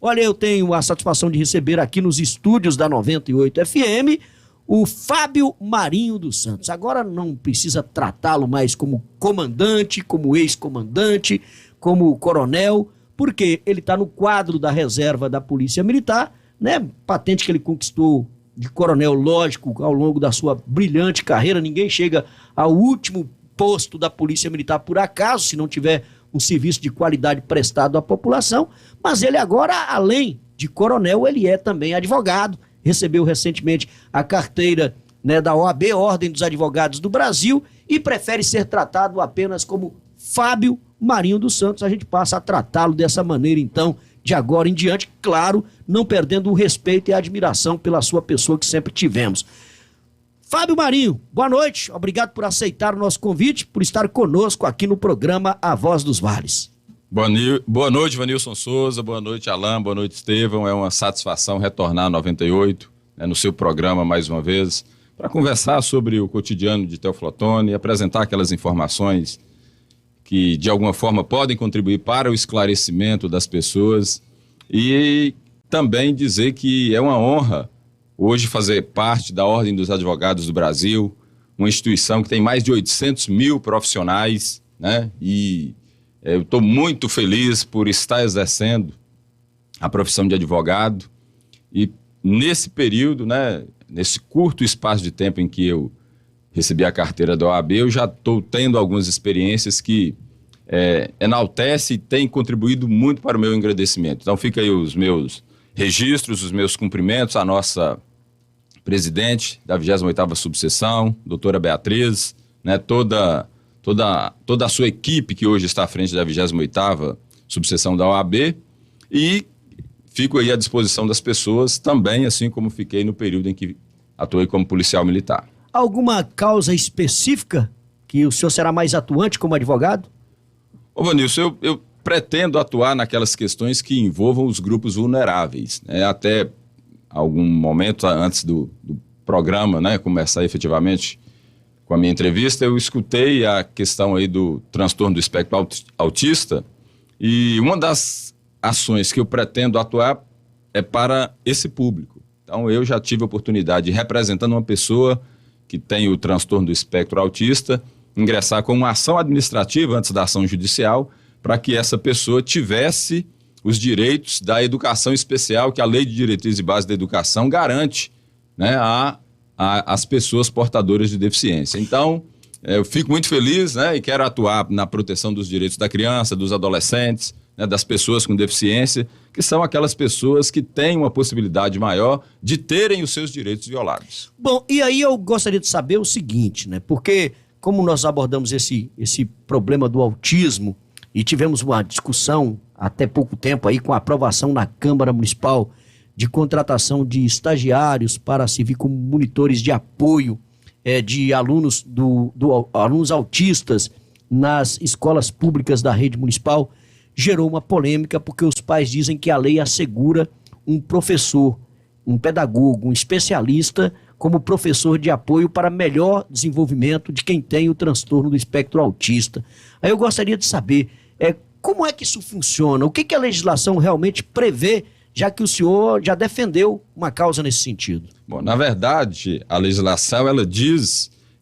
Olha, eu tenho a satisfação de receber aqui nos estúdios da 98 FM o Fábio Marinho dos Santos. Agora não precisa tratá-lo mais como comandante, como ex-comandante, como coronel, porque ele está no quadro da reserva da Polícia Militar, né? Patente que ele conquistou de coronel, lógico, ao longo da sua brilhante carreira. Ninguém chega ao último posto da Polícia Militar por acaso, se não tiver um serviço de qualidade prestado à população. Mas ele agora, além de coronel, ele é também advogado. Recebeu recentemente a carteira, né, da OAB, Ordem dos Advogados do Brasil, e prefere ser tratado apenas como Fábio Marinho dos Santos. A gente passa a tratá-lo dessa maneira, então, de agora em diante, claro, não perdendo o respeito e a admiração pela sua pessoa que sempre tivemos. Fábio Marinho, boa noite, obrigado por aceitar o nosso convite, por estar conosco aqui no programa A Voz dos Vales. Boa noite, Vanilson Souza, boa noite, Alain, boa noite, Estevão. É uma satisfação retornar a 98, no seu programa mais uma vez, para conversar sobre o cotidiano de Teoflotone e apresentar aquelas informações que de alguma forma podem contribuir para o esclarecimento das pessoas, e também dizer que é uma honra hoje fazer parte da Ordem dos Advogados do Brasil, uma instituição que tem mais de 800 mil profissionais, né? E eu estou muito feliz por estar exercendo a profissão de advogado, e nesse período, né, nesse curto espaço de tempo em que eu recebi a carteira da OAB, eu já estou tendo algumas experiências que enaltece e tem contribuído muito para o meu engrandecimento. Então fica aí os meus registros, os meus cumprimentos à nossa presidente da 28ª subseção, doutora Beatriz, né, toda a sua equipe que hoje está à frente da 28ª subseção da OAB, e fico aí à disposição das pessoas também, assim como fiquei no período em que atuei como policial militar. Alguma causa específica que o senhor será mais atuante como advogado? Ô Vanilson, eu pretendo atuar naquelas questões que envolvam os grupos vulneráveis, né? Até algum momento antes do programa, né, começar efetivamente com a minha entrevista, eu escutei a questão aí do transtorno do espectro autista, e uma das ações que eu pretendo atuar é para esse público. Então eu já tive a oportunidade de, representando uma pessoa que tem o transtorno do espectro autista, ingressar com uma ação administrativa antes da ação judicial, para que essa pessoa tivesse os direitos da educação especial que a Lei de Diretriz e Base da Educação garante, né, às pessoas portadoras de deficiência. Então, eu fico muito feliz, né, e quero atuar na proteção dos direitos da criança, dos adolescentes, né, das pessoas com deficiência, que são aquelas pessoas que têm uma possibilidade maior de terem os seus direitos violados. Bom, e aí eu gostaria de saber o seguinte, né, porque como nós abordamos esse problema do autismo e tivemos uma discussão até pouco tempo aí com a aprovação na Câmara Municipal de contratação de estagiários para servir como monitores de apoio de alunos, alunos autistas nas escolas públicas da rede municipal, gerou uma polêmica porque os pais dizem que a lei assegura um professor, um pedagogo, um especialista como professor de apoio para melhor desenvolvimento de quem tem o transtorno do espectro autista. Aí eu gostaria de saber como é que isso funciona, o que a legislação realmente prevê, já que o senhor já defendeu uma causa nesse sentido. Bom, na verdade, a legislação,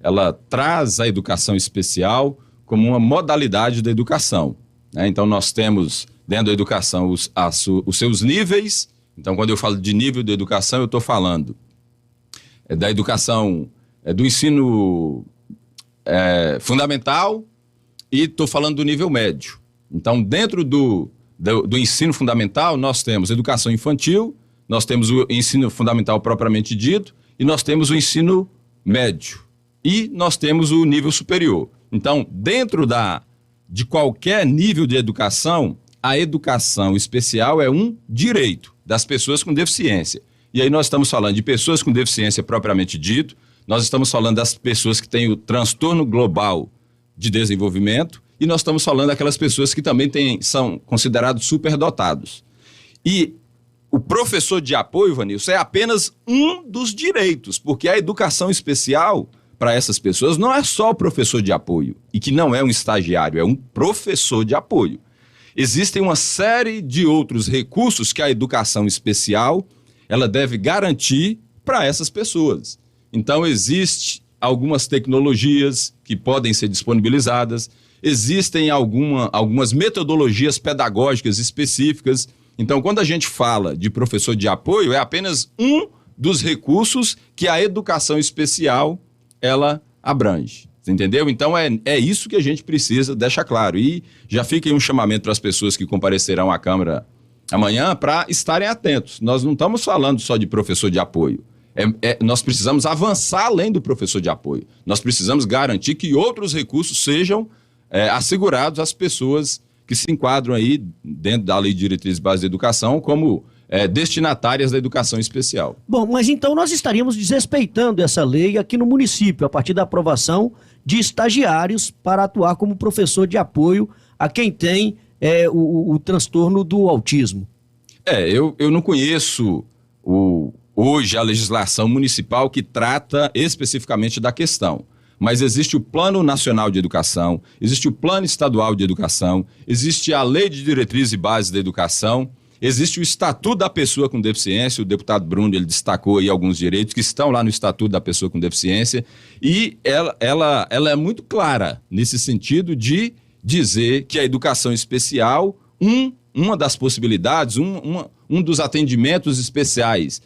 ela traz a educação especial como uma modalidade da educação, né? Então nós temos dentro da educação os seus níveis. Então quando eu falo de nível de educação, eu estou falando da educação, do ensino fundamental, e estou falando do nível médio. Então dentro do ensino fundamental nós temos educação infantil, nós temos o ensino fundamental propriamente dito, e nós temos o ensino médio, e nós temos o nível superior. Então dentro de qualquer nível de educação, a educação especial é um direito das pessoas com deficiência. E aí nós estamos falando de pessoas com deficiência propriamente dito, nós estamos falando das pessoas que têm o transtorno global de desenvolvimento, e nós estamos falando daquelas pessoas que também são considerados superdotados. E o professor de apoio, Vanilson, é apenas um dos direitos, porque a educação especial para essas pessoas não é só o professor de apoio, e que não é um estagiário, é um professor de apoio. existem uma série de outros recursos que a educação especial ela deve garantir para essas pessoas. Então, existem algumas tecnologias que podem ser disponibilizadas, existem algumas metodologias pedagógicas específicas. Então, quando a gente fala de professor de apoio, é apenas um dos recursos que a educação especial ela abrange. Entendeu? Então, é isso que a gente precisa deixar claro. E já fica aí um chamamento para as pessoas que comparecerão à Câmara amanhã para estarem atentos. Nós não estamos falando só de professor de apoio. Nós precisamos avançar além do professor de apoio. Nós precisamos garantir que outros recursos sejam assegurados às pessoas que se enquadram aí dentro da Lei de Diretrizes Básicas da Educação como destinatárias da educação especial. Bom, mas então nós estaríamos desrespeitando essa lei aqui no município, a partir da aprovação de estagiários para atuar como professor de apoio a quem tem o transtorno do autismo. Eu não conheço hoje a legislação municipal que trata especificamente da questão. Mas existe o Plano Nacional de Educação, existe o Plano Estadual de Educação, existe a Lei de Diretrizes e Bases da Educação, existe o Estatuto da Pessoa com Deficiência. O deputado Bruno ele destacou aí alguns direitos que estão lá no Estatuto da Pessoa com Deficiência, e ela é muito clara nesse sentido de dizer que a educação especial, uma das possibilidades, um dos atendimentos especiais,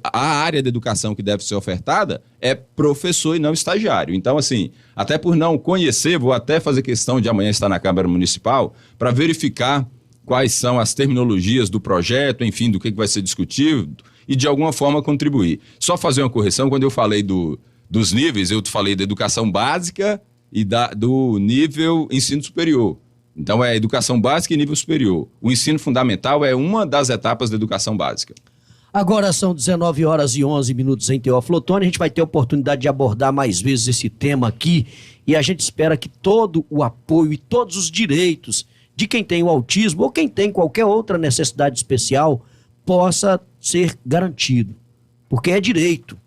a área da educação que deve ser ofertada é professor e não estagiário. Então, assim, até por não conhecer, vou até fazer questão de amanhã estar na Câmara Municipal para verificar quais são as terminologias do projeto, enfim, do que vai ser discutido e de alguma forma contribuir. Só fazer uma correção, quando eu falei dos níveis, eu falei da educação básica e do nível ensino superior. Então, é educação básica e nível superior. O ensino fundamental é uma das etapas da educação básica. Agora são 19h11 em Teófilo Otoni. A gente vai ter a oportunidade de abordar mais vezes esse tema aqui e a gente espera que todo o apoio e todos os direitos de quem tem o autismo ou quem tem qualquer outra necessidade especial possa ser garantido. Porque é direito.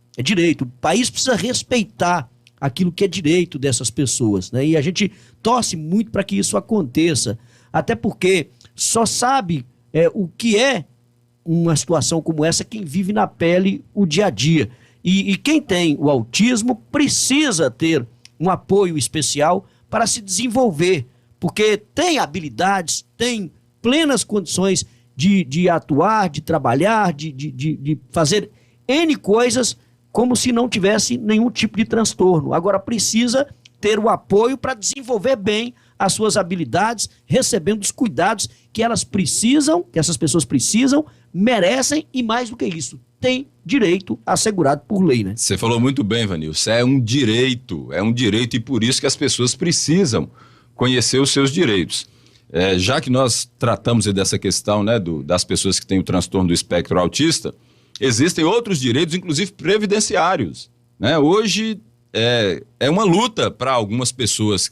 O país precisa respeitar aquilo que é direito dessas pessoas, né? E a gente torce muito para que isso aconteça, até porque só sabe o que é uma situação como essa quem vive na pele o dia a dia. E quem tem o autismo precisa ter um apoio especial para se desenvolver, porque tem habilidades, tem plenas condições de atuar, de trabalhar, de fazer N coisas como se não tivesse nenhum tipo de transtorno. Agora precisa ter o apoio para desenvolver bem as suas habilidades, recebendo os cuidados que elas precisam, que essas pessoas precisam, merecem e mais do que isso, tem direito assegurado por lei, né? Você falou muito bem, Vanilson, é um direito e por isso que as pessoas precisam conhecer os seus direitos. Já que nós tratamos dessa questão, né, das pessoas que têm o transtorno do espectro autista, existem outros direitos, inclusive previdenciários, né? Hoje é uma luta para algumas pessoas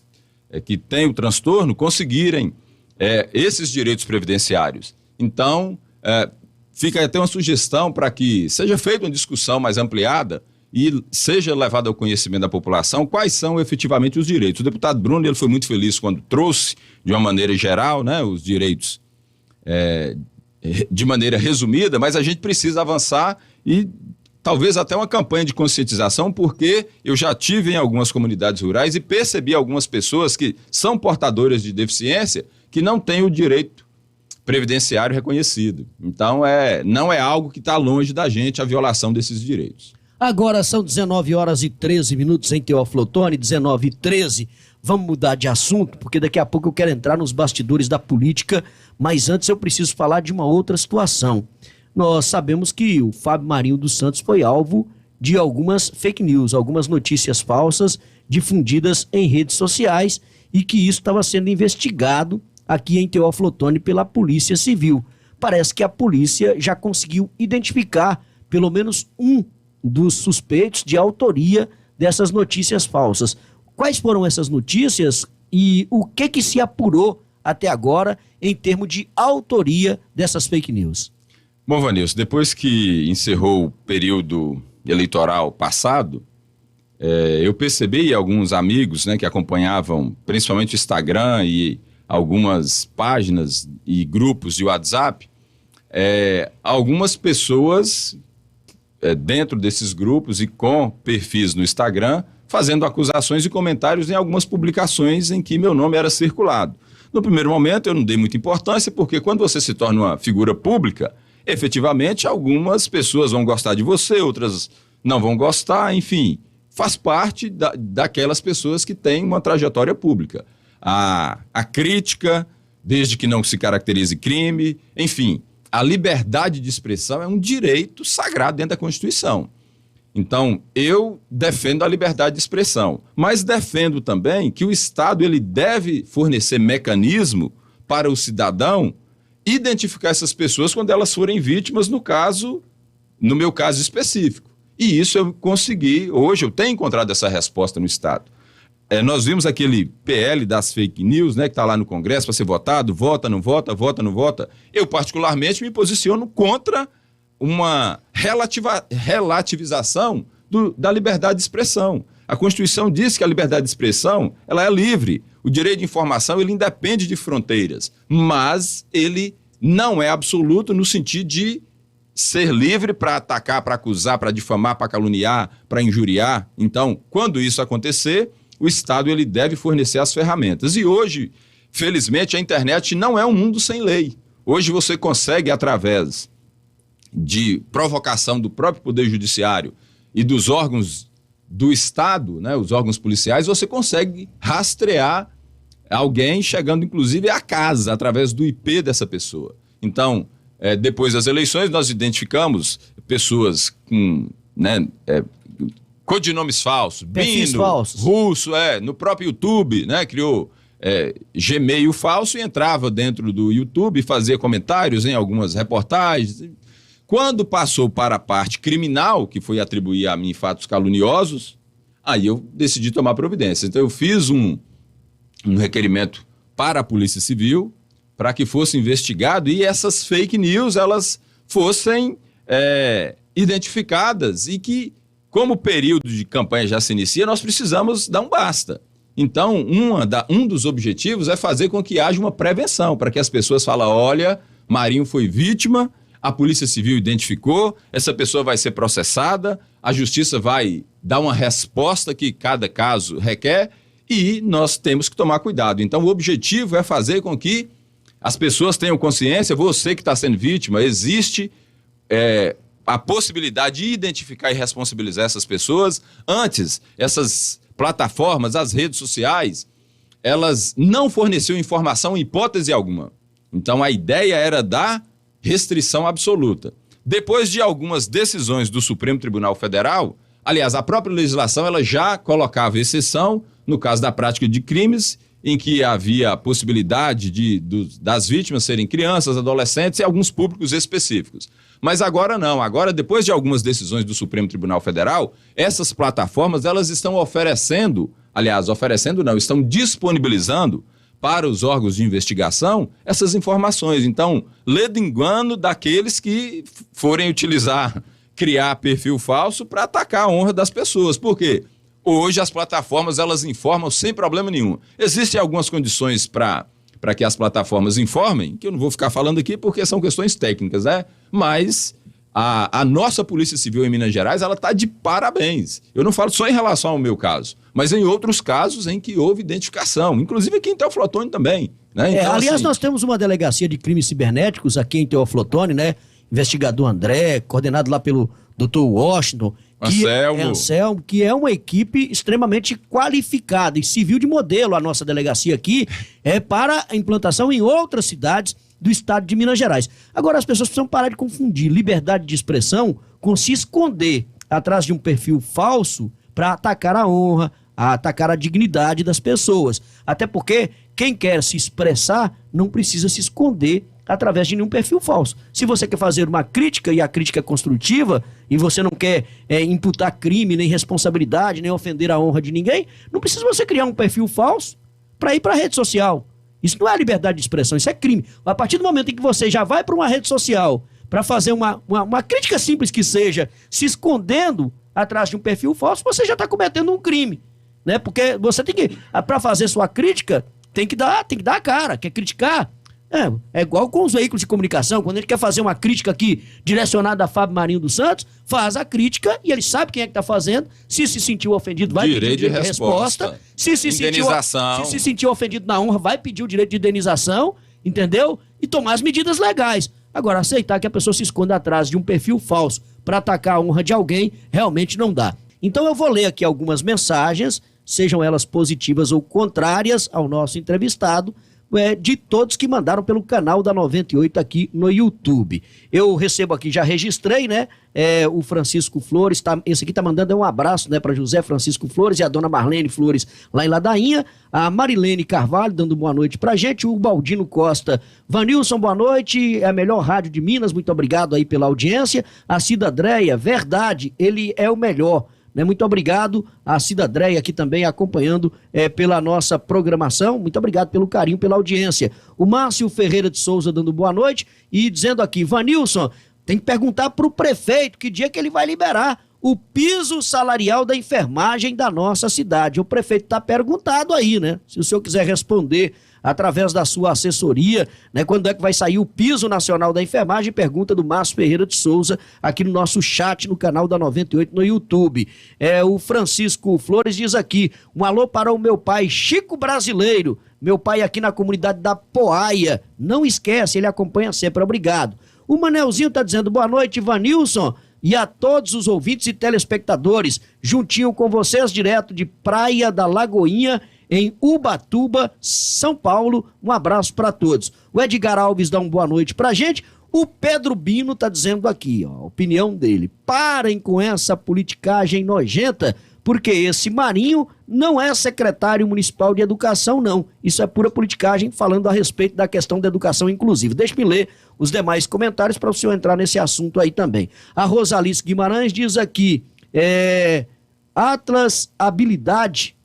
que têm o transtorno conseguirem esses direitos previdenciários. Então, fica até uma sugestão para que seja feita uma discussão mais ampliada e seja levado ao conhecimento da população quais são efetivamente os direitos. O deputado Bruno ele foi muito feliz quando trouxe, de uma maneira geral, né, os direitos de maneira resumida, mas a gente precisa avançar e talvez até uma campanha de conscientização, porque eu já tive em algumas comunidades rurais e percebi algumas pessoas que são portadoras de deficiência que não têm o direito previdenciário reconhecido. Então, não é algo que está longe da gente, a violação desses direitos. Agora são 19h13 em Teófilo Otoni, 19h13. Vamos mudar de assunto, porque daqui a pouco eu quero entrar nos bastidores da política, mas antes eu preciso falar de uma outra situação. Nós sabemos que o Fábio Marinho dos Santos foi alvo de algumas fake news, algumas notícias falsas difundidas em redes sociais e que isso estava sendo investigado aqui em Teófilo Otoni pela Polícia Civil. Parece que a polícia já conseguiu identificar pelo menos um dos suspeitos de autoria dessas notícias falsas. Quais foram essas notícias e o que se apurou até agora em termos de autoria dessas fake news? Bom, Vanilson, depois que encerrou o período eleitoral passado, eu percebi alguns amigos, né, que acompanhavam principalmente o Instagram e algumas páginas e grupos de WhatsApp, algumas pessoas dentro desses grupos e com perfis no Instagram, fazendo acusações e comentários em algumas publicações em que meu nome era circulado. No primeiro momento eu não dei muita importância, porque quando você se torna uma figura pública, efetivamente algumas pessoas vão gostar de você, outras não vão gostar, enfim, faz parte daquelas pessoas que têm uma trajetória pública. A crítica, desde que não se caracterize crime, enfim, a liberdade de expressão é um direito sagrado dentro da Constituição. Então, eu defendo a liberdade de expressão, mas defendo também que o Estado ele deve fornecer mecanismo para o cidadão identificar essas pessoas quando elas forem vítimas, no meu caso específico. E isso eu consegui, hoje eu tenho encontrado essa resposta no Estado. Nós vimos aquele PL das fake news, né, que está lá no Congresso para ser votado, vota, não vota, vota, não vota. Eu, particularmente, me posiciono contra uma relativização da liberdade de expressão. A Constituição diz que a liberdade de expressão ela é livre. O direito de informação ele independe de fronteiras, mas ele não é absoluto no sentido de ser livre para atacar, para acusar, para difamar, para caluniar, para injuriar. Então, quando isso acontecer, o Estado ele deve fornecer as ferramentas. E hoje, felizmente, a internet não é um mundo sem lei. Hoje você consegue, através de provocação do próprio Poder Judiciário e dos órgãos do Estado, né, os órgãos policiais, você consegue rastrear alguém chegando, inclusive, à casa, através do IP dessa pessoa. Então, depois das eleições, nós identificamos pessoas com codinomes falsos, perfis Bino, falsos. Russo, no próprio YouTube, né, criou Gmail falso e entrava dentro do YouTube e fazia comentários em algumas reportagens. Quando passou para a parte criminal, que foi atribuir a mim fatos caluniosos, aí eu decidi tomar providência. Então eu fiz um requerimento para a Polícia Civil para que fosse investigado e essas fake news elas fossem identificadas e que, como o período de campanha já se inicia, nós precisamos dar um basta. Então, um dos objetivos é fazer com que haja uma prevenção, para que as pessoas falem, olha, Marinho foi vítima, a Polícia Civil identificou, essa pessoa vai ser processada, a Justiça vai dar uma resposta que cada caso requer e nós temos que tomar cuidado. Então, o objetivo é fazer com que as pessoas tenham consciência, você que está sendo vítima, existe a possibilidade de identificar e responsabilizar essas pessoas. Antes, essas plataformas, as redes sociais, elas não forneciam informação em hipótese alguma. Então, a ideia era dar restrição absoluta. Depois de algumas decisões do Supremo Tribunal Federal, aliás, a própria legislação ela já colocava exceção no caso da prática de crimes em que havia a possibilidade das vítimas serem crianças, adolescentes e alguns públicos específicos. Mas agora não. Agora, depois de algumas decisões do Supremo Tribunal Federal, essas plataformas elas estão estão disponibilizando para os órgãos de investigação essas informações. Então, ledo engano daqueles que forem criar perfil falso para atacar a honra das pessoas. Por quê? Hoje as plataformas elas informam sem problema nenhum. Existem algumas condições para que as plataformas informem, que eu não vou ficar falando aqui porque são questões técnicas, né? Mas a nossa Polícia Civil em Minas Gerais, ela está de parabéns. Eu não falo só em relação ao meu caso, mas em outros casos em que houve identificação, inclusive aqui em Teoflotone também. Né? Então, aliás, nós temos uma delegacia de crimes cibernéticos aqui em Teoflotone, né? Investigador André, coordenado lá pelo Dr. Washington, Anselmo, que é uma equipe extremamente qualificada e civil de modelo. A nossa delegacia aqui é para a implantação em outras cidades do estado de Minas Gerais. Agora, as pessoas precisam parar de confundir liberdade de expressão com se esconder atrás de um perfil falso para atacar a honra, atacar a dignidade das pessoas. Até porque quem quer se expressar não precisa se esconder através de nenhum perfil falso. Se você quer fazer uma crítica, e a crítica é construtiva, e você não quer imputar crime, nem responsabilidade, nem ofender a honra de ninguém, não precisa você criar um perfil falso para ir para a rede social. Isso não é liberdade de expressão, isso é crime. A partir do momento em que você já vai para uma rede social para fazer uma crítica simples que seja, se escondendo atrás de um perfil falso, você já está cometendo um crime. Né? Porque você tem que, para fazer sua crítica, tem que dar a cara. Quer criticar? É igual com os veículos de comunicação, quando ele quer fazer uma crítica aqui direcionada a Fábio Marinho dos Santos, faz a crítica e ele sabe quem é que está fazendo. Se se sentiu ofendido, vai pedir o direito de resposta. Se se sentiu ofendido na honra, vai pedir o direito de indenização, entendeu? E tomar as medidas legais. Agora, aceitar que a pessoa se esconda atrás de um perfil falso para atacar a honra de alguém, realmente não dá. Então eu vou ler aqui algumas mensagens, sejam elas positivas ou contrárias ao nosso entrevistado, de todos que mandaram pelo canal da 98 aqui no YouTube. Eu recebo aqui, já registrei, né? O Francisco Flores, esse aqui tá mandando um abraço, né, para José Francisco Flores e a dona Marlene Flores lá em Ladainha, a Marilene Carvalho dando boa noite pra gente, o Baldino Costa, Vanilson, boa noite, é a melhor rádio de Minas, muito obrigado aí pela audiência, a Cida Andréia, verdade, ele é o melhor. Muito obrigado a Cida Andréia aqui também acompanhando pela nossa programação. Muito obrigado pelo carinho, pela audiência. O Márcio Ferreira de Souza dando boa noite e dizendo aqui, Vanilson, tem que perguntar para o prefeito que dia que ele vai liberar o piso salarial da enfermagem da nossa cidade. O prefeito está perguntado aí, né? Se o senhor quiser responder através da sua assessoria, né? Quando é que vai sair o piso nacional da enfermagem? Pergunta do Márcio Ferreira de Souza aqui no nosso chat no canal da 98 no YouTube. O Francisco Flores diz aqui, um alô para o meu pai Chico Brasileiro, meu pai aqui na comunidade da Poaia, não esquece, ele acompanha sempre, obrigado. O Manelzinho tá dizendo, boa noite, Vanilson, e a todos os ouvintes e telespectadores, juntinho com vocês, direto de Praia da Lagoinha, em Ubatuba, São Paulo. Um abraço para todos. O Edgar Alves dá uma boa noite pra gente. O Pedro Bino tá dizendo aqui, ó, a opinião dele. Parem com essa politicagem nojenta, porque esse Marinho não é secretário municipal de educação, não. Isso é pura politicagem, falando a respeito da questão da educação inclusiva. Deixe-me ler os demais comentários para o senhor entrar nesse assunto aí também. A Rosalice Guimarães diz aqui, Atlas Habilidade,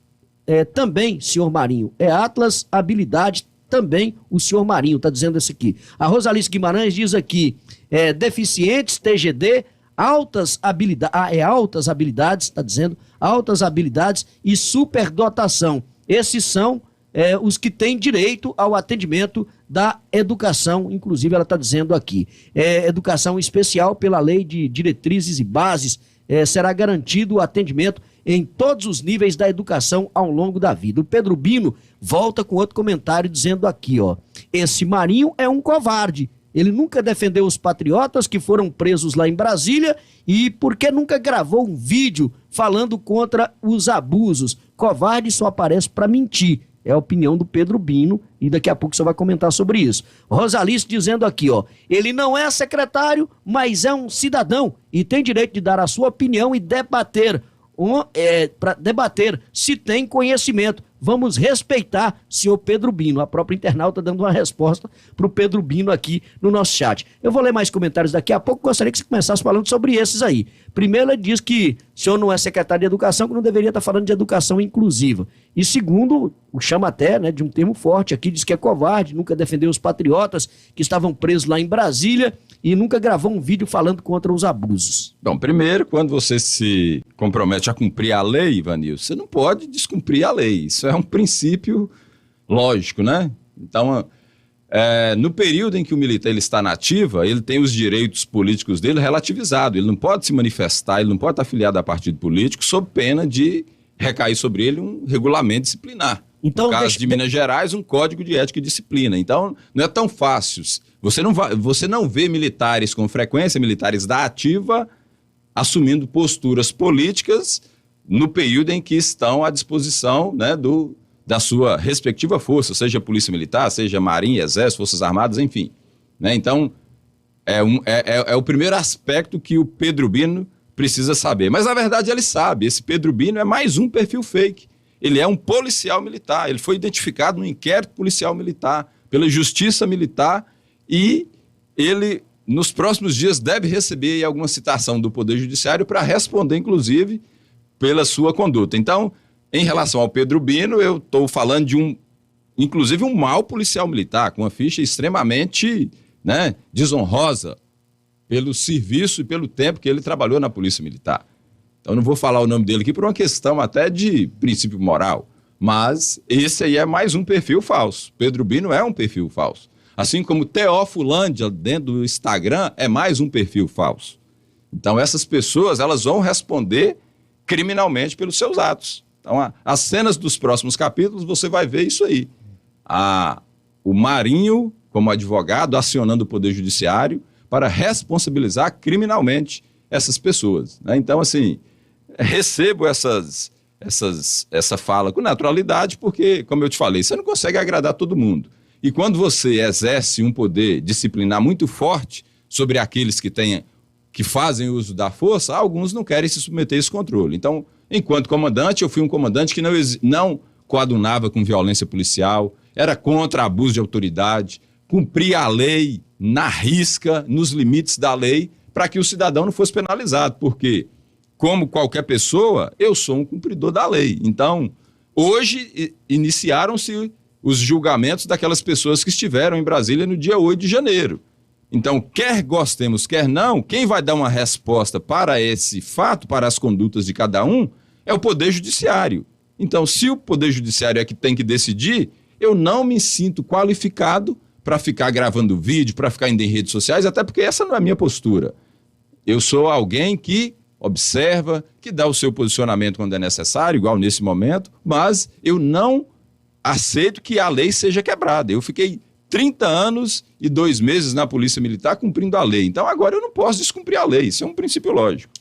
também, senhor Marinho, Atlas Habilidade também o senhor Marinho, tá dizendo isso aqui. A Rosalice Guimarães diz aqui, deficientes, TGD, altas habilidades, altas habilidades, tá dizendo, altas habilidades e superdotação. Esses são os que têm direito ao atendimento da educação, inclusive ela está dizendo aqui, educação especial pela lei de diretrizes e bases, será garantido o atendimento em todos os níveis da educação ao longo da vida. O Pedro Bino volta com outro comentário dizendo aqui, ó, esse Marinho é um covarde, ele nunca defendeu os patriotas que foram presos lá em Brasília e porque nunca gravou um vídeo falando contra os abusos. Covarde só aparece para mentir. É a opinião do Pedro Bino e daqui a pouco você vai comentar sobre isso. Rosalice dizendo aqui, ó, ele não é secretário, mas é um cidadão e tem direito de dar a sua opinião e debater, para debater se tem conhecimento. Vamos respeitar senhor Pedro Bino. A própria internauta dando uma resposta para o Pedro Bino aqui no nosso chat. Eu vou ler mais comentários daqui a pouco, gostaria que você começasse falando sobre esses aí. Primeiro, ele diz que o senhor não é secretário de educação, que não deveria estar falando de educação inclusiva. E segundo, o chama até, né, de um termo forte aqui, diz que é covarde, nunca defendeu os patriotas que estavam presos lá em Brasília e nunca gravou um vídeo falando contra os abusos. Bom, primeiro, quando você se compromete a cumprir a lei, Ivanilson, você não pode descumprir a lei. Isso é um princípio lógico, né? Então, no período em que o militar ele está na ativa, ele tem os direitos políticos dele relativizados. Ele não pode se manifestar, ele não pode estar afiliado a partido político sob pena de recair sobre ele um regulamento disciplinar. Então, no caso de Minas Gerais, um código de ética e disciplina. Então, não é tão fácil. Você não vê militares com frequência, militares da ativa, assumindo posturas políticas no período em que estão à disposição, né, da sua respectiva força, seja Polícia Militar, seja Marinha, Exército, Forças Armadas, enfim. Né? Então, é o primeiro aspecto que o Pedro Bino precisa saber. Mas, na verdade, ele sabe. Esse Pedro Bino é mais um perfil fake. Ele é um policial militar. Ele foi identificado no inquérito policial militar, pela Justiça Militar, e ele, nos próximos dias, deve receber alguma citação do Poder Judiciário para responder, inclusive, pela sua conduta. Então, em relação ao Pedro Bino, eu estou falando de inclusive um mau policial militar, com uma ficha extremamente, né, desonrosa pelo serviço e pelo tempo que ele trabalhou na Polícia Militar. Então, eu não vou falar o nome dele aqui por uma questão até de princípio moral, Mas esse aí é mais um perfil falso. Pedro Bino é um perfil falso. Assim como Teofulândia, dentro do Instagram, é mais um perfil falso. Então, essas pessoas, elas vão responder criminalmente pelos seus atos. Então, as cenas dos próximos capítulos, você vai ver isso aí. O Marinho, como advogado, acionando o Poder Judiciário para responsabilizar criminalmente essas pessoas, né? Então, assim, recebo essa fala com naturalidade, porque, como eu te falei, você não consegue agradar todo mundo. E quando você exerce um poder disciplinar muito forte sobre aqueles que fazem uso da força, alguns não querem se submeter a esse controle. Então, enquanto comandante, eu fui um comandante que não coadunava com violência policial, era contra abuso de autoridade, cumpria a lei na risca, nos limites da lei, para que o cidadão não fosse penalizado, porque, como qualquer pessoa, eu sou um cumpridor da lei. Então, hoje, iniciaram-se os julgamentos daquelas pessoas que estiveram em Brasília no dia 8 de janeiro. Então, quer gostemos, quer não, quem vai dar uma resposta para esse fato, para as condutas de cada um, é o Poder Judiciário. Então, se o Poder Judiciário é que tem que decidir, eu não me sinto qualificado para ficar gravando vídeo, para ficar indo em redes sociais, até porque essa não é a minha postura. Eu sou alguém que observa, que dá o seu posicionamento quando é necessário, igual nesse momento, mas eu não aceito que a lei seja quebrada. Eu fiquei 30 anos e 2 meses na Polícia Militar cumprindo a lei. Então agora eu não posso descumprir a lei. Isso é um princípio lógico.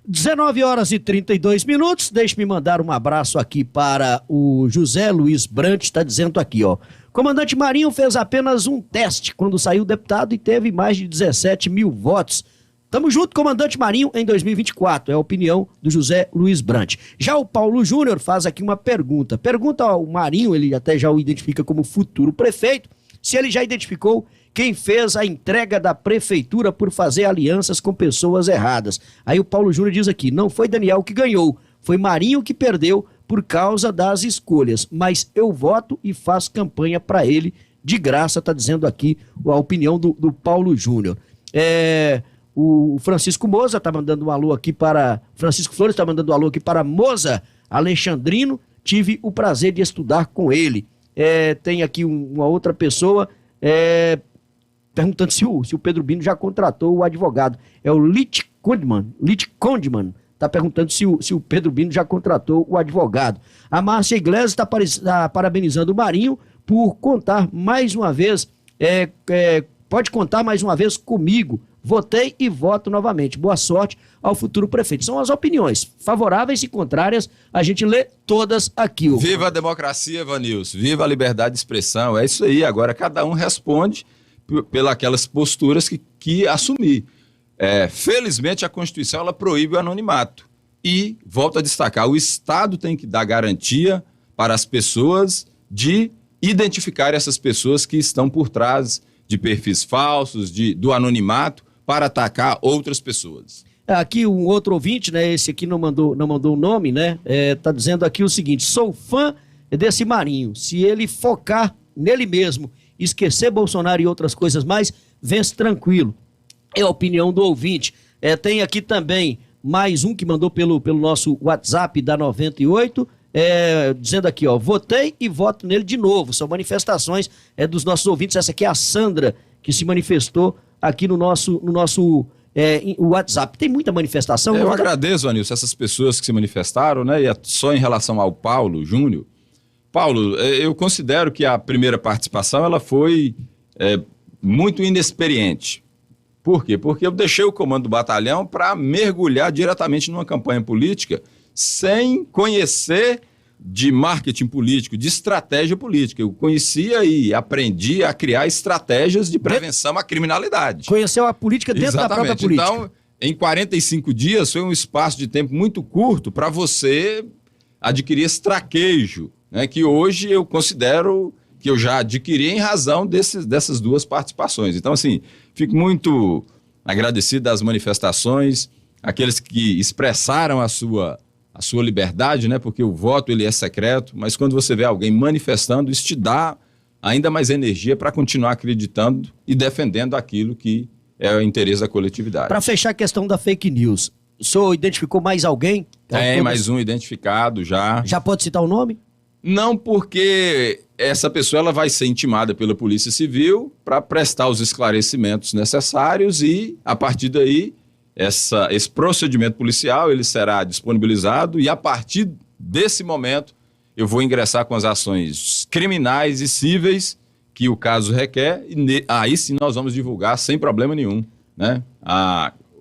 19h32. Deixe-me mandar um abraço aqui para o José Luiz Brant, está dizendo aqui, ó. Comandante Marinho fez apenas um teste quando saiu deputado e teve mais de 17 mil votos. Tamo junto, comandante Marinho, em 2024. É a opinião do José Luiz Brant. Já o Paulo Júnior faz aqui uma pergunta. Pergunta ao Marinho, ele até já o identifica como futuro prefeito, se ele já identificou quem fez a entrega da prefeitura por fazer alianças com pessoas erradas. Aí o Paulo Júnior diz aqui, não foi Daniel que ganhou, foi Marinho que perdeu por causa das escolhas, mas eu voto e faço campanha para ele de graça, tá dizendo aqui a opinião do Paulo Júnior. O Francisco Moza tá mandando um alô aqui para... Francisco Flores tá mandando um alô aqui para Moza Alexandrino, tive o prazer de estudar com ele. Tem aqui uma outra pessoa perguntando se o Pedro Bino já contratou o advogado. É o Lit Condman, tá perguntando se o Pedro Bino já contratou o advogado. A Márcia Iglesias está parabenizando o Marinho por contar mais uma vez, pode contar mais uma vez comigo. Votei e voto novamente. Boa sorte ao futuro prefeito. São as opiniões favoráveis e contrárias. A gente lê todas aqui. Viva a democracia, Vanilson. Viva a liberdade de expressão. É isso aí. Agora cada um responde pelas posturas que assumir. Felizmente a Constituição ela proíbe o anonimato. E, volto a destacar, o Estado tem que dar garantia para as pessoas de identificar essas pessoas que estão por trás de perfis falsos, do anonimato, para atacar outras pessoas. Aqui um outro ouvinte, né? Esse aqui não mandou o nome, né? Tá dizendo aqui o seguinte: sou fã desse Marinho. Se ele focar nele mesmo, esquecer Bolsonaro e outras coisas mais, vence tranquilo. É a opinião do ouvinte. Tem aqui também mais um que mandou pelo nosso WhatsApp da 98, dizendo aqui, ó, votei e voto nele de novo. São manifestações dos nossos ouvintes. Essa aqui é a Sandra, que se manifestou aqui no nosso WhatsApp. Tem muita manifestação. Eu agradeço, Anilson, essas pessoas que se manifestaram, né? E só em relação ao Paulo Júnior. Paulo, eu considero que a primeira participação ela foi muito inexperiente. Por quê? Porque eu deixei o comando do batalhão para mergulhar diretamente numa campanha política sem conhecer de marketing político, de estratégia política. Eu conhecia e aprendi a criar estratégias de prevenção à criminalidade. Conheceu a política dentro da própria política. Então, em 45 dias foi um espaço de tempo muito curto para você adquirir esse traquejo, né, que hoje eu considero que eu já adquiri em razão dessas duas participações. Então, assim, fico muito agradecido das manifestações, aqueles que expressaram a sua liberdade, né? Porque o voto ele é secreto, mas quando você vê alguém manifestando, isso te dá ainda mais energia para continuar acreditando e defendendo aquilo que é o interesse da coletividade. Para fechar a questão da fake news, o senhor identificou mais alguém? Tem mais um identificado já. Já pode citar o nome? Não, porque essa pessoa ela vai ser intimada pela Polícia Civil para prestar os esclarecimentos necessários e, a partir daí, esse procedimento policial ele será disponibilizado e, a partir desse momento, eu vou ingressar com as ações criminais e cíveis que o caso requer e aí sim nós vamos divulgar sem problema nenhum, né?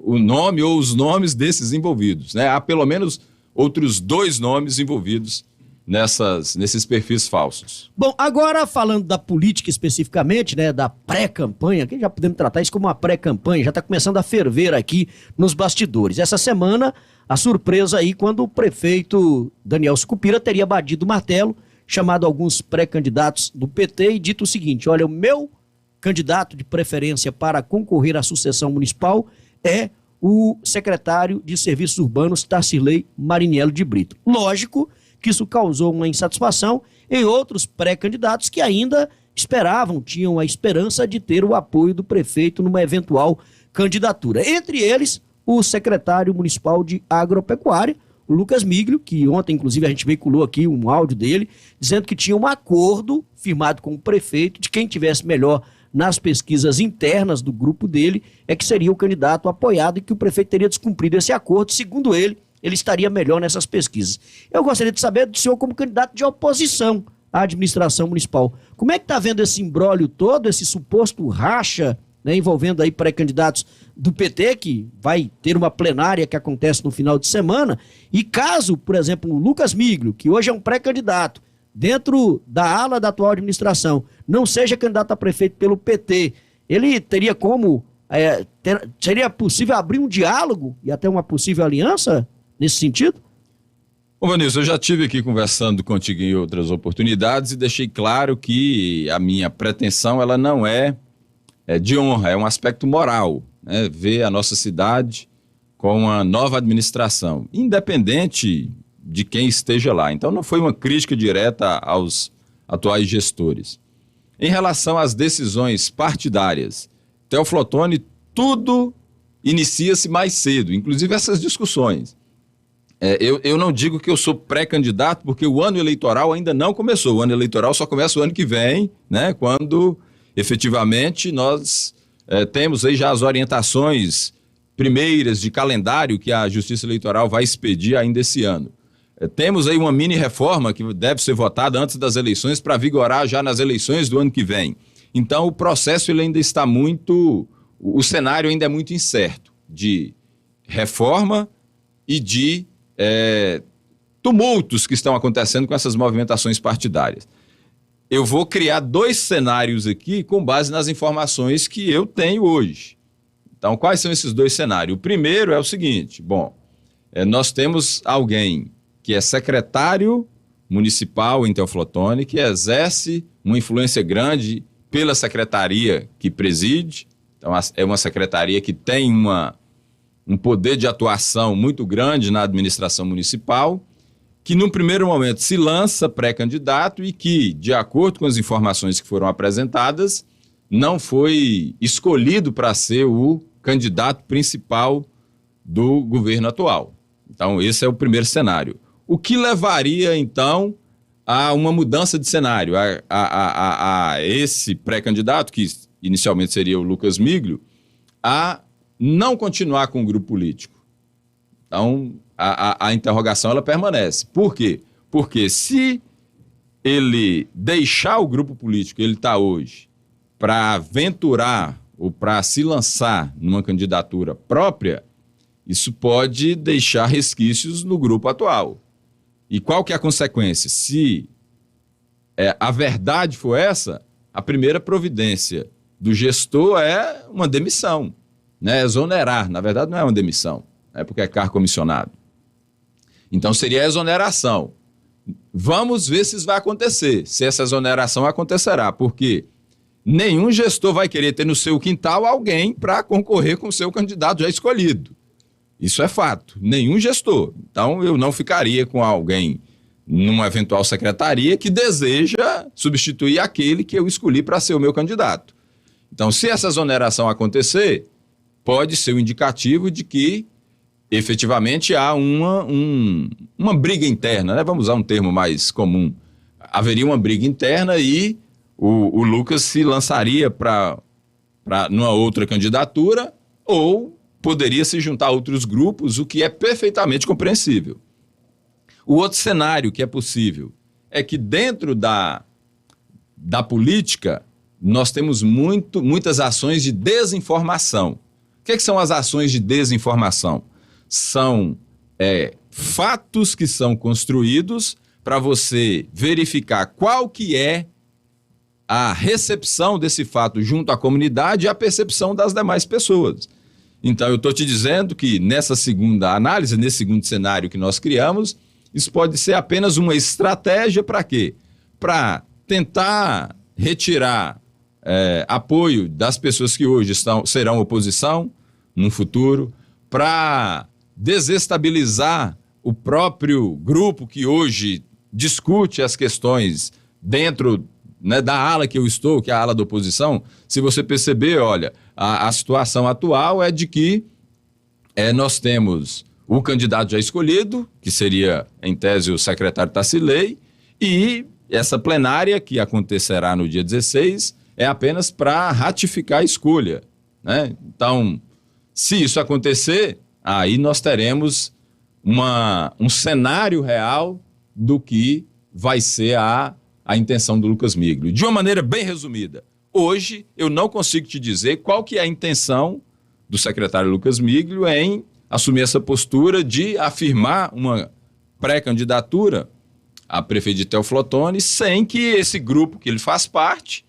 O nome ou os nomes desses envolvidos, né? Há pelo menos outros 2 nomes envolvidos nesses perfis falsos. Bom, agora falando da política especificamente, né, da pré-campanha, que já podemos tratar isso como uma pré-campanha, já está começando a ferver aqui nos bastidores. Essa semana, a surpresa aí quando o prefeito Daniel Sucupira teria batido o martelo, chamado alguns pré-candidatos do PT e dito o seguinte: olha, o meu candidato de preferência para concorrer à sucessão municipal é o secretário de Serviços Urbanos, Tarcilei Mariniello de Brito. Lógico que isso causou uma insatisfação em outros pré-candidatos que ainda esperavam, tinham a esperança de ter o apoio do prefeito numa eventual candidatura. Entre eles, o secretário municipal de Agropecuária, o Lucas Miglio, que ontem, inclusive, a gente veiculou aqui um áudio dele, dizendo que tinha um acordo firmado com o prefeito de quem tivesse melhor nas pesquisas internas do grupo dele é que seria o candidato apoiado e que o prefeito teria descumprido esse acordo. Segundo ele estaria melhor nessas pesquisas. Eu gostaria de saber do senhor como candidato de oposição à administração municipal. Como é que está vendo esse imbróglio todo, esse suposto racha, né, envolvendo aí pré-candidatos do PT, que vai ter uma plenária que acontece no final de semana, e caso, por exemplo, o Lucas Miglio, que hoje é um pré-candidato, dentro da ala da atual administração, não seja candidato a prefeito pelo PT, ele teria como, seria possível abrir um diálogo e até uma possível aliança nesse sentido? Bom, Vanilson, eu já estive aqui conversando contigo em outras oportunidades e deixei claro que a minha pretensão ela não é de honra, é um aspecto moral, né? Ver a nossa cidade com uma nova administração, independente de quem esteja lá. Então não foi uma crítica direta aos atuais gestores. Em relação às decisões partidárias, Teófilo Otoni, tudo inicia-se mais cedo, inclusive essas discussões. Eu não digo que eu sou pré-candidato, porque o ano eleitoral ainda não começou. O ano eleitoral só começa o ano que vem, né, quando efetivamente nós temos aí já as orientações primeiras de calendário que a Justiça Eleitoral vai expedir ainda esse ano. Temos aí uma mini-reforma que deve ser votada antes das eleições para vigorar já nas eleições do ano que vem. Então o processo ele ainda está o cenário ainda é muito incerto de reforma e de tumultos que estão acontecendo com essas movimentações partidárias. Eu vou criar 2 cenários aqui com base nas informações que eu tenho hoje. Então, quais são esses 2 cenários? O primeiro é o seguinte, nós temos alguém que é secretário municipal em Teófilo Otoni, que exerce uma influência grande pela secretaria que preside. Então, é uma secretaria que tem um poder de atuação muito grande na administração municipal, que num primeiro momento se lança pré-candidato e que, de acordo com as informações que foram apresentadas, não foi escolhido para ser o candidato principal do governo atual. Então, esse é o primeiro cenário. O que levaria, então, a uma mudança de cenário, a esse pré-candidato, que inicialmente seria o Lucas Miglio, a não continuar com o grupo político. Então, a interrogação ela permanece. Por quê? Porque se ele deixar o grupo político que ele está hoje para aventurar ou para se lançar numa candidatura própria, isso pode deixar resquícios no grupo atual. E qual que é a consequência? Se a verdade for essa, a primeira providência do gestor é uma demissão, né? Exonerar. Na verdade, não é uma demissão, é porque é cargo comissionado. Então, seria a exoneração. Vamos ver se isso vai acontecer, se essa exoneração acontecerá, porque nenhum gestor vai querer ter no seu quintal alguém para concorrer com o seu candidato já escolhido. Isso é fato, nenhum gestor. Então, eu não ficaria com alguém numa eventual secretaria que deseja substituir aquele que eu escolhi para ser o meu candidato. Então, se essa exoneração acontecer, pode ser um indicativo de que efetivamente há uma briga interna, né? Vamos usar um termo mais comum. haveria uma briga interna e o Lucas se lançaria para numa outra candidatura ou poderia se juntar a outros grupos, o que é perfeitamente compreensível. O outro cenário que é possível é que dentro da política nós temos muitas ações de desinformação. O que são as ações de desinformação? São fatos que são construídos para você verificar qual que é a recepção desse fato junto à comunidade e a percepção das demais pessoas. Então, eu estou te dizendo que nessa segunda análise, nesse segundo cenário que nós criamos, isso pode ser apenas uma estratégia para quê? Para tentar retirar apoio das pessoas que hoje serão oposição no futuro, para desestabilizar o próprio grupo que hoje discute as questões dentro, né, da ala que eu estou, que é a ala da oposição. Se você perceber, olha, a situação atual é de que nós temos o candidato já escolhido, que seria, em tese, o secretário Tassilei, e essa plenária, que acontecerá no dia 16, é apenas para ratificar a escolha, né? Então, se isso acontecer, aí nós teremos um cenário real do que vai ser a intenção do Lucas Miglio. De uma maneira bem resumida, hoje eu não consigo te dizer qual que é a intenção do secretário Lucas Miglio em assumir essa postura de afirmar uma pré-candidatura a prefeito de Teoflotone sem que esse grupo que ele faz parte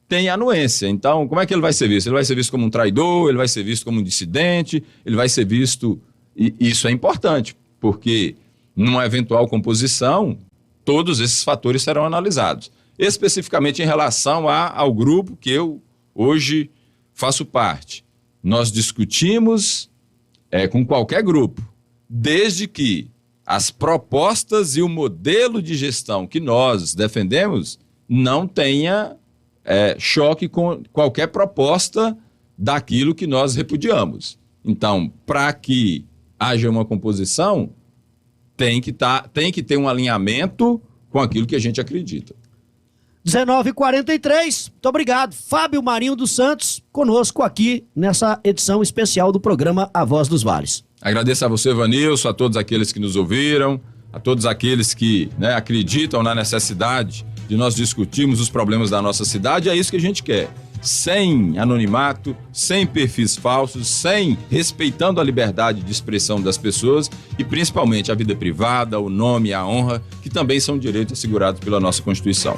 tenha anuência. Então, como é que ele vai ser visto? Ele vai ser visto como um traidor, ele vai ser visto como um dissidente, ele vai ser visto... E isso é importante, porque numa eventual composição, todos esses fatores serão analisados. Especificamente em relação ao grupo que eu hoje faço parte. Nós discutimos com qualquer grupo, desde que as propostas e o modelo de gestão que nós defendemos não tenha choque com qualquer proposta daquilo que nós repudiamos. Então, para que haja uma composição, tem que ter um alinhamento com aquilo que a gente acredita. 19h43, muito obrigado. Fábio Marinho dos Santos, conosco aqui nessa edição especial do programa A Voz dos Vales. Agradeço a você, Vanilson, a todos aqueles que nos ouviram, a todos aqueles que acreditam na necessidade de nós discutirmos os problemas da nossa cidade. É isso que a gente quer. Sem anonimato, sem perfis falsos, respeitando a liberdade de expressão das pessoas e principalmente a vida privada, o nome e a honra, que também são direitos assegurados pela nossa Constituição.